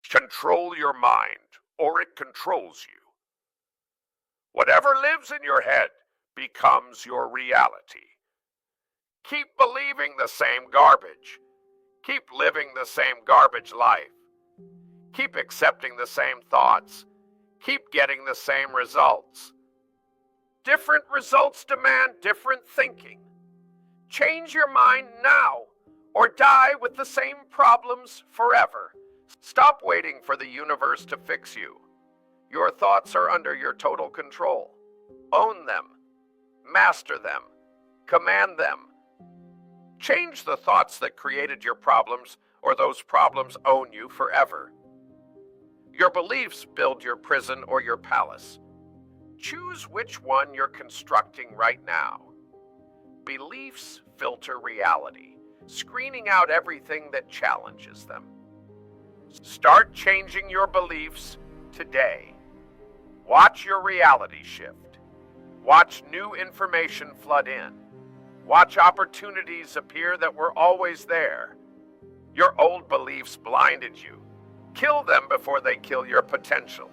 Control your mind, or it controls you. Whatever lives in your head becomes your reality. Keep believing the same garbage. Keep living the same garbage life. Keep accepting the same thoughts. Keep getting the same results. Different results demand different thinking. Change your mind now, or die with the same problems forever. Stop waiting for the universe to fix you. Your thoughts are under your total control. Own them. Master them. Command them. Change the thoughts that created your problems, or those problems own you forever. Your beliefs build your prison or your palace. Choose which one you're constructing right now. Beliefs filter reality, screening out everything that challenges them. Start changing your beliefs today. Watch your reality shift. Watch new information flood in. Watch opportunities appear that were always there. Your old beliefs blinded you. Kill them before they kill your potential.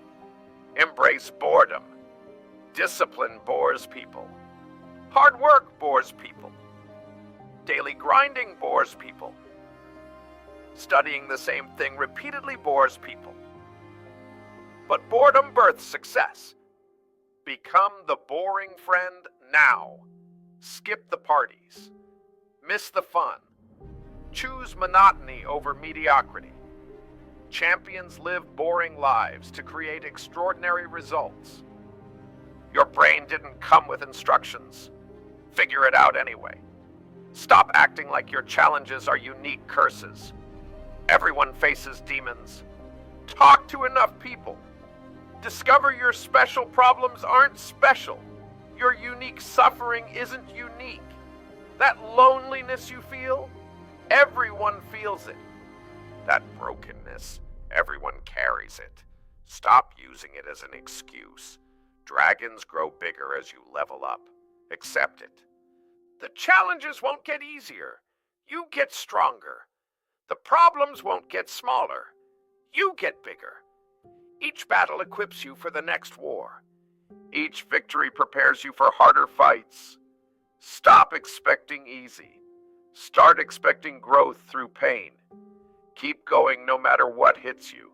Embrace boredom. Discipline bores people. Hard work bores people. Daily grinding bores people. Studying the same thing repeatedly bores people. But boredom births success. Become the boring friend now. Skip the parties. Miss the fun. Choose monotony over mediocrity. Champions live boring lives to create extraordinary results. Your brain didn't come with instructions. Figure it out anyway. Stop acting like your challenges are unique curses. Everyone faces demons. Talk to enough people. Discover your special problems aren't special. Your unique suffering isn't unique. That loneliness you feel, everyone feels it. That brokenness, everyone carries it. Stop using it as an excuse. Dragons grow bigger as you level up. Accept it. The challenges won't get easier. You get stronger. The problems won't get smaller. You get bigger. Each battle equips you for the next war. Each victory prepares you for harder fights. Stop expecting easy. Start expecting growth through pain. Keep going no matter what hits you.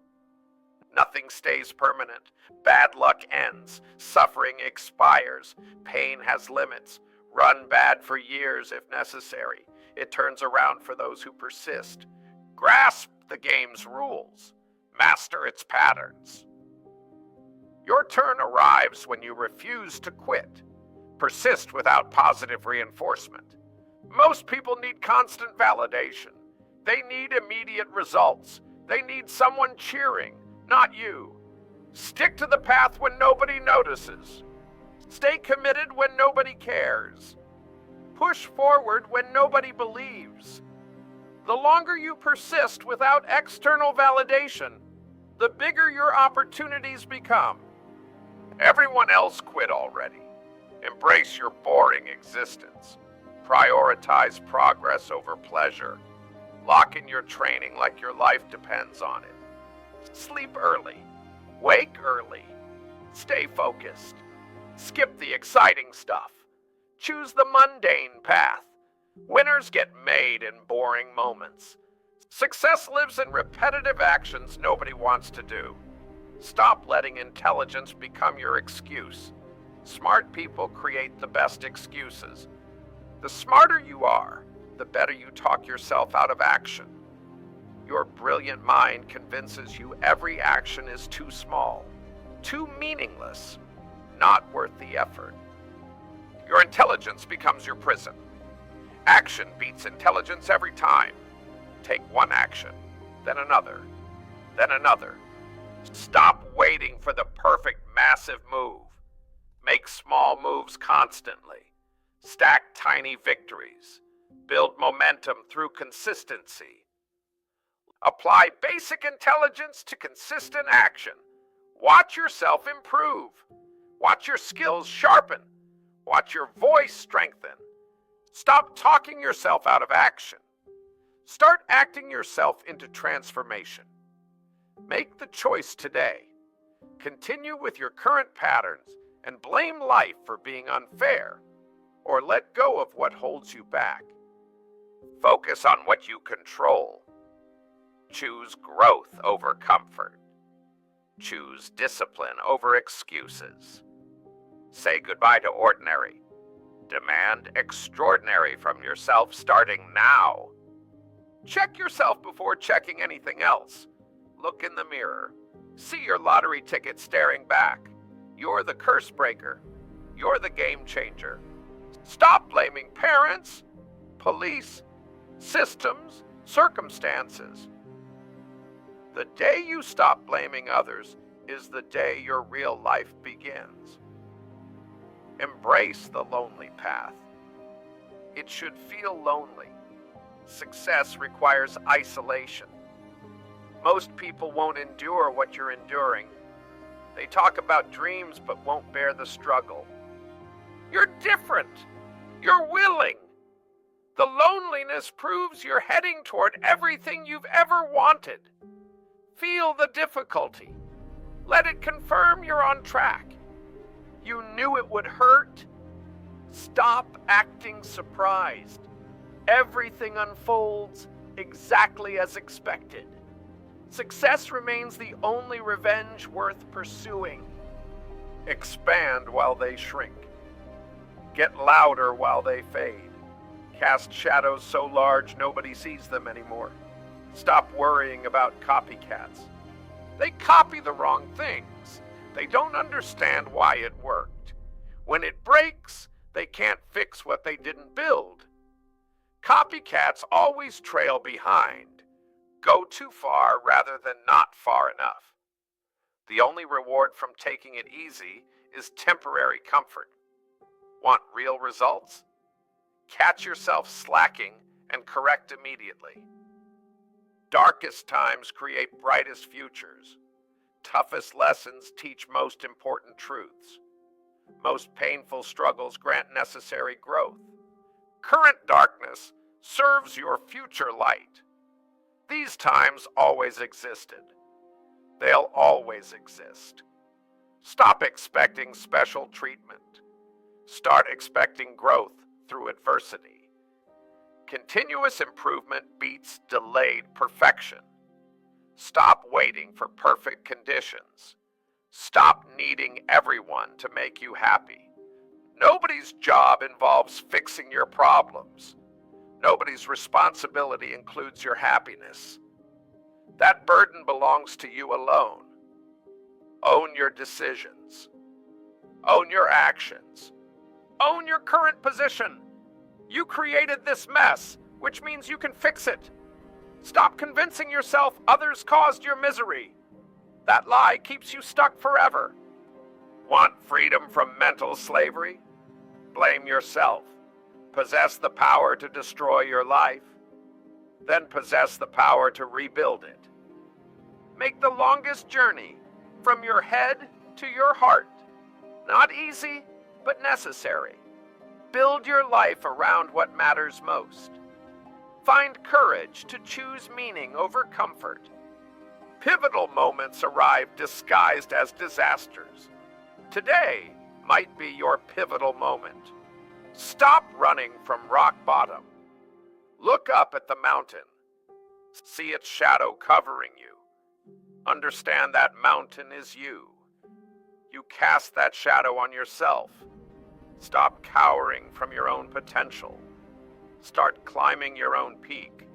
Nothing stays permanent. Bad luck ends. Suffering expires. Pain has limits. Run bad for years if necessary. It turns around for those who persist. Grasp the game's rules. Master its patterns. Your turn arrives when you refuse to quit. Persist without positive reinforcement. Most people need constant validation. They need immediate results. They need someone cheering, not you. Stick to the path when nobody notices. Stay committed when nobody cares. Push forward when nobody believes. The longer you persist without external validation, the bigger your opportunities become. Everyone else quit already. Embrace your boring existence. Prioritize progress over pleasure. Lock in your training like your life depends on it. Sleep early. Wake early. Stay focused. Skip the exciting stuff. Choose the mundane path. Winners get made in boring moments. Success lives in repetitive actions nobody wants to do. Stop letting intelligence become your excuse. Smart people create the best excuses. The smarter you are, the better you talk yourself out of action. Your brilliant mind convinces you every action is too small, too meaningless, not worth the effort. Your intelligence becomes your prison. Action beats intelligence every time. Take one action, then another, then another. Stop waiting for the perfect massive move. Make small moves constantly. Stack tiny victories. Build momentum through consistency. Apply basic intelligence to consistent action. Watch yourself improve. Watch your skills sharpen. Watch your voice strengthen. Stop talking yourself out of action. Start acting yourself into transformation. Make the choice today. Continue with your current patterns and blame life for being unfair, or let go of what holds you back. Focus on what you control. Choose growth over comfort. Choose discipline over excuses. Say goodbye to ordinary. Demand extraordinary from yourself starting now. Check yourself before checking anything else. Look in the mirror. See your lottery ticket staring back. You're the curse breaker. You're the game changer. Stop blaming parents, police, systems, circumstances. The day you stop blaming others is the day your real life begins. Embrace the lonely path. It should feel lonely. Success requires isolation. Most people won't endure what you're enduring. They talk about dreams but won't bear the struggle. You're different. You're willing. The loneliness proves you're heading toward everything you've ever wanted. Feel the difficulty. Let it confirm you're on track. You knew it would hurt. Stop acting surprised. Everything unfolds exactly as expected. Success remains the only revenge worth pursuing. Expand while they shrink. Get louder while they fade. Cast shadows so large nobody sees them anymore. Stop worrying about copycats. They copy the wrong things. They don't understand why it worked. When it breaks, they can't fix what they didn't build. Copycats always trail behind. Go too far rather than not far enough. The only reward from taking it easy is temporary comfort. Want real results? Catch yourself slacking and correct immediately. Darkest times create brightest futures. Toughest lessons teach most important truths. Most painful struggles grant necessary growth. Current darkness serves your future light. These times always existed. They'll always exist. Stop expecting special treatment. Start expecting growth through adversity. Continuous improvement beats delayed perfection. Stop waiting for perfect conditions. Stop needing everyone to make you happy. Nobody's job involves fixing your problems. Nobody's responsibility includes your happiness. That burden belongs to you alone. Own your decisions. Own your actions. Own your current position. You created this mess, which means you can fix it. Stop convincing yourself others caused your misery. That lie keeps you stuck forever. Want freedom from mental slavery? Blame yourself. Possess the power to destroy your life. Then possess the power to rebuild it. Make the longest journey from your head to your heart. Not easy, but necessary. Build your life around what matters most. Find courage to choose meaning over comfort. Pivotal moments arrive disguised as disasters. Today might be your pivotal moment. Stop running from rock bottom. Look up at the mountain. See its shadow covering you. Understand that mountain is you. You cast that shadow on yourself. Stop cowering from your own potential. Start climbing your own peak.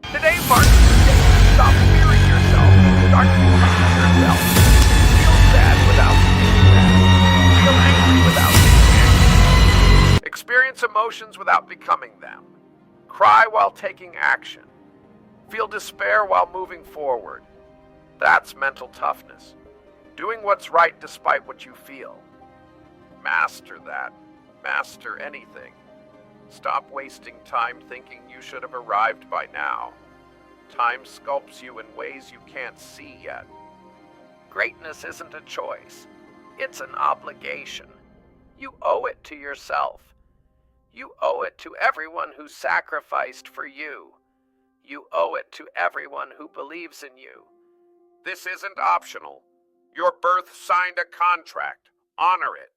Today marks the day you stop fearing yourself and start becoming yourself. Feel sad without being sad. Feel angry without being angry. Experience emotions without becoming them. Cry while taking action. Feel despair while moving forward. That's mental toughness. Doing what's right despite what you feel. Master that. Master anything. Stop wasting time thinking you should have arrived by now. Time sculpts you in ways you can't see yet. Greatness isn't a choice. It's an obligation. You owe it to yourself. You owe it to everyone who sacrificed for you. You owe it to everyone who believes in you. This isn't optional. Your birth signed a contract. Honor it.